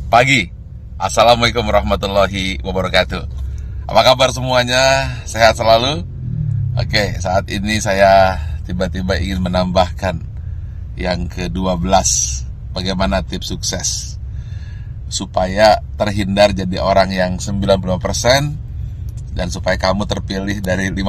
pagi. Assalamualaikum warahmatullahi wabarakatuh. Apa kabar semuanya? Sehat selalu? Oke, saat ini saya tiba-tiba ingin menambahkan yang ke-12. Bagaimana tips sukses supaya terhindar jadi orang yang 90% dan supaya kamu terpilih dari 5%.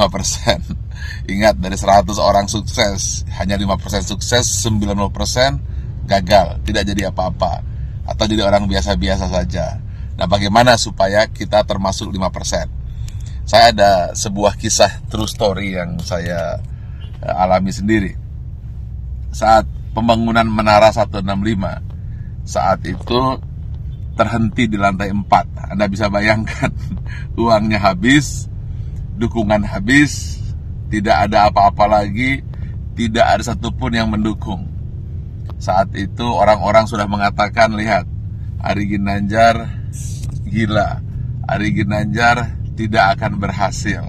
Ingat, dari 100 orang sukses, hanya 5% sukses, 90% gagal, tidak jadi apa-apa, atau jadi orang biasa-biasa saja. Nah, bagaimana supaya kita termasuk 5%? Saya ada sebuah kisah true story yang saya alami sendiri. Saat pembangunan Menara 165, saat itu terhenti di lantai 4. Anda bisa bayangkan, uangnya habis, dukungan habis, tidak ada apa-apa lagi, tidak ada satupun yang mendukung. Saat itu orang-orang sudah mengatakan, lihat, Ari Ginanjar gila, Ari Ginanjar tidak akan berhasil.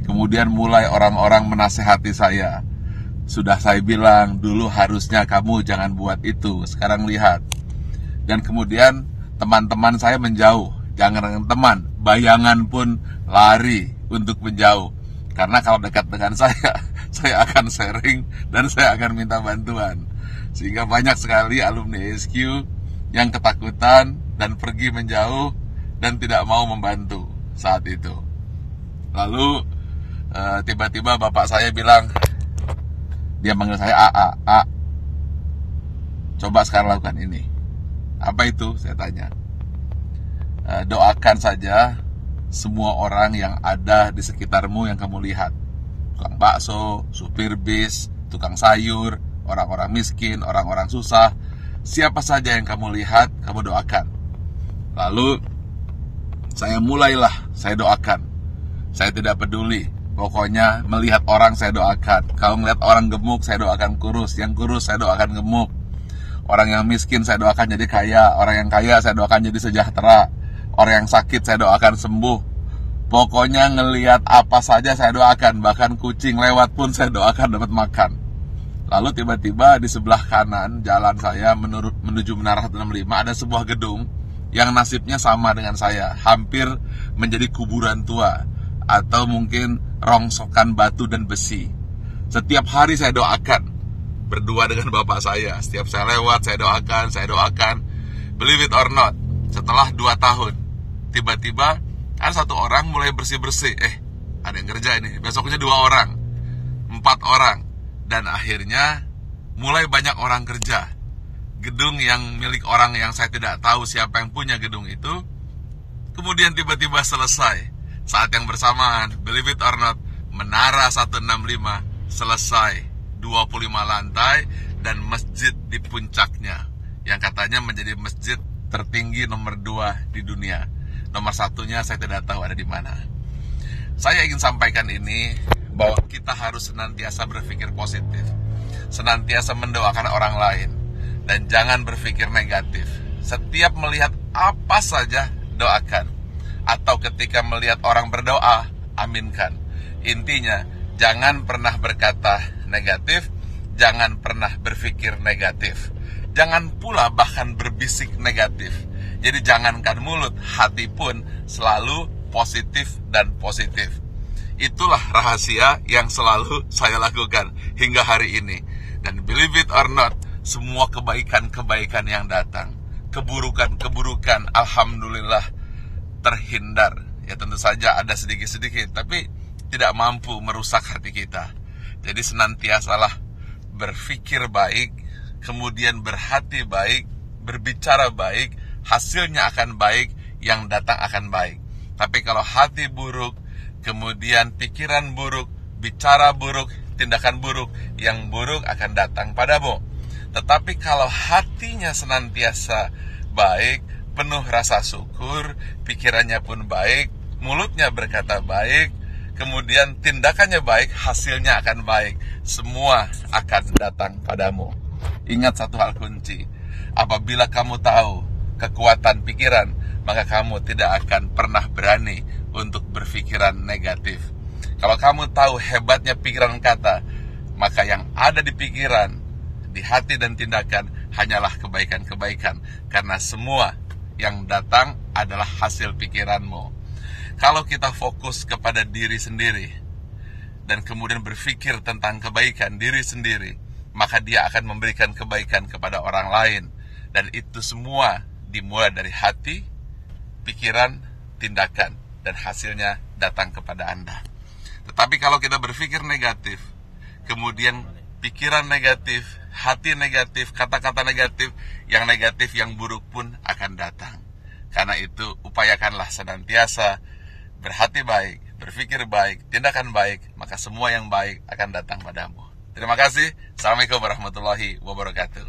Kemudian mulai orang-orang menasehati saya. Sudah saya bilang, dulu harusnya kamu jangan buat itu, sekarang lihat. Dan kemudian teman-teman saya menjauh, jangan teman, bayangan pun lari untuk menjauh. Karena kalau dekat dengan saya akan sharing dan saya akan minta bantuan. Sehingga banyak sekali alumni SQ yang ketakutan dan pergi menjauh dan tidak mau membantu saat itu. Lalu tiba-tiba bapak saya bilang, dia manggil saya A, coba sekarang lakukan ini. Apa itu? Saya tanya. Doakan saja semua orang yang ada di sekitarmu yang kamu lihat. Tukang bakso, supir bis, tukang sayur, orang-orang miskin, orang-orang susah. Siapa saja yang kamu lihat, kamu doakan. Lalu saya doakan. Saya tidak peduli. Pokoknya melihat orang saya doakan. Kalau melihat orang gemuk, saya doakan kurus. Yang kurus saya doakan gemuk. Orang yang miskin saya doakan jadi kaya. Orang yang kaya saya doakan jadi sejahtera. Orang yang sakit saya doakan sembuh. Pokoknya ngelihat apa saja saya doakan. Bahkan kucing lewat pun saya doakan dapat makan. Lalu tiba-tiba di sebelah kanan jalan saya menuju Menara 165 ada sebuah gedung yang nasibnya sama dengan saya. Hampir menjadi kuburan tua, atau mungkin rongsokan batu dan besi. Setiap hari saya doakan, berdua dengan bapak saya. Setiap saya lewat, saya doakan. Believe it or not, setelah 2 tahun, tiba-tiba ada satu orang mulai bersih-bersih. Ada yang kerja ini. Besoknya 2 orang, 4 orang. Dan akhirnya mulai banyak orang kerja. Gedung yang milik orang yang saya tidak tahu siapa yang punya gedung itu, kemudian tiba-tiba selesai. Saat yang bersamaan, believe it or not, Menara 165 selesai. 25 lantai dan masjid di puncaknya, yang katanya menjadi masjid tertinggi nomor 2 di dunia. Nomor 1-nya saya tidak tahu ada di mana. Saya ingin sampaikan ini, bahwa kita harus senantiasa berpikir positif, senantiasa mendoakan orang lain, dan jangan berpikir negatif. Setiap melihat apa saja, doakan. Atau ketika melihat orang berdoa, aminkan. Intinya, jangan pernah berkata negatif, jangan pernah berpikir negatif, jangan pula bahkan berbisik negatif. Jadi jangankan mulut, hati pun selalu positif dan positif. Itulah rahasia yang selalu saya lakukan hingga hari ini. Dan believe it or not, semua kebaikan-kebaikan yang datang, keburukan-keburukan, alhamdulillah terhindar. Ya tentu saja ada sedikit-sedikit, tapi tidak mampu merusak hati kita. Jadi senantiasalah berpikir baik, kemudian berhati baik, berbicara baik, hasilnya akan baik, yang datang akan baik. Tapi kalau hati buruk, kemudian pikiran buruk, bicara buruk, tindakan buruk, yang buruk akan datang padamu. Tetapi kalau hatinya senantiasa baik, penuh rasa syukur, pikirannya pun baik, mulutnya berkata baik, kemudian tindakannya baik, hasilnya akan baik. Semua akan datang padamu. Ingat satu hal kunci. Apabila kamu tahu kekuatan pikiran, maka kamu tidak akan pernah berani untuk berpikiran negatif. Kalau kamu tahu hebatnya pikiran kata, maka yang ada di pikiran, di hati dan tindakan hanyalah kebaikan-kebaikan. Karena semua yang datang adalah hasil pikiranmu. Kalau kita fokus kepada diri sendiri dan kemudian berpikir tentang kebaikan diri sendiri, maka dia akan memberikan kebaikan kepada orang lain. Dan itu semua dimulai dari hati, pikiran, tindakan, dan hasilnya datang kepada Anda. Tetapi kalau kita berpikir negatif, kemudian pikiran negatif, hati negatif, kata-kata negatif, yang buruk pun akan datang. Karena itu, upayakanlah senantiasa berhati baik, berpikir baik, tindakan baik, maka semua yang baik akan datang padamu. Terima kasih. Assalamualaikum warahmatullahi wabarakatuh.